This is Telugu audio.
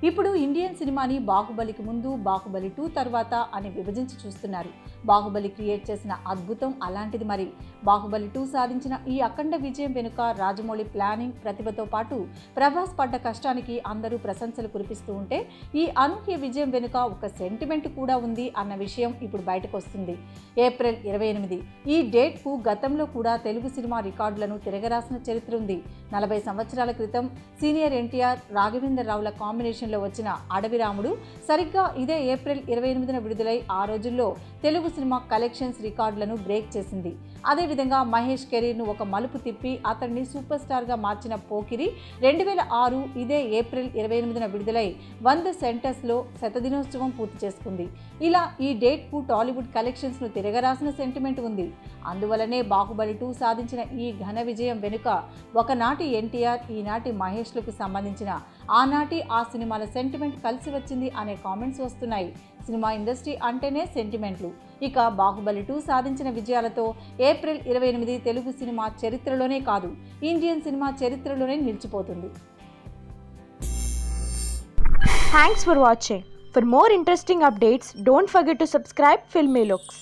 ఇప్పుడు ఇండియన్ సినిమాని బాహుబలికి ముందు, బాహుబలి 2 తర్వాత అని విభజించి చూస్తున్నారు. బాహుబలి క్రియేట్ చేసిన అద్భుతం అలాంటిది. మరి బాహుబలి 2 సాధించిన ఈ అఖండ విజయం వెనుక రాజమౌళి ప్లానింగ్, ప్రతిభతో పాటు ప్రభాస్ పడ్డ కష్టానికి అందరూ ప్రశంసలు కురిపిస్తూ ఉంటే, ఈ అనూహ్య విజయం వెనుక ఒక సెంటిమెంట్ కూడా ఉంది అన్న విషయం ఇప్పుడు బయటకు వస్తుంది. ఏప్రిల్ 28 ఈ డేట్కు గతంలో కూడా తెలుగు సినిమా రికార్డులను తిరగరాసిన చరిత్ర ఉంది. 40 సంవత్సరాల క్రితం సీనియర్ ఎన్టీఆర్, రాఘవేంద్ర రావుల కాంబినేషన్లో వచ్చిన అడవి రాముడు సరిగ్గా ఇదే ఏప్రిల్ 28న విడుదలై ఆ రోజుల్లో తెలుగు సినిమా కలెక్షన్స్ రికార్డులను బ్రేక్ చేసింది. అదేవిధంగా మహేష్ కెరీర్ను ఒక మలుపు తిప్పి అతన్ని సూపర్ స్టార్గా మార్చిన పోకిరి 2006 ఇదే ఏప్రిల్ 28న విడుదలై 100 సెంటర్స్లో శతదినోత్సవం పూర్తి చేసుకుంది. ఇలా ఈ డేట్కు టాలీవుడ్ కలెక్షన్స్ను తిరగరాసిన సెంటిమెంట్ ఉంది. అందువలనే బాహుబలి 2 సాధించిన ఈ ఘన విజయం వెనుక ఒకనాటి ఎన్టీఆర్, ఈనాటి మహేష్లకు సంబంధించిన ఆనాటి ఆ సినిమాల సెంటిమెంట్ కలిసి వచ్చింది అనే కామెంట్స్ వస్తున్నాయి. సినిమా ఇండస్ట్రీ అంటేనే సెంటిమెంట్లు. ఇక బాహుబలి 2 సాధించిన విజయాలతో ఏప్రిల్ 28 తెలుగు సినిమా చరిత్రలోనే కాదు, ఇండియన్ సినిమా చరిత్రలోనే నిలిచిపోతుంది. Thanks for watching. For more interesting updates, don't forget to subscribe Filmy Looks.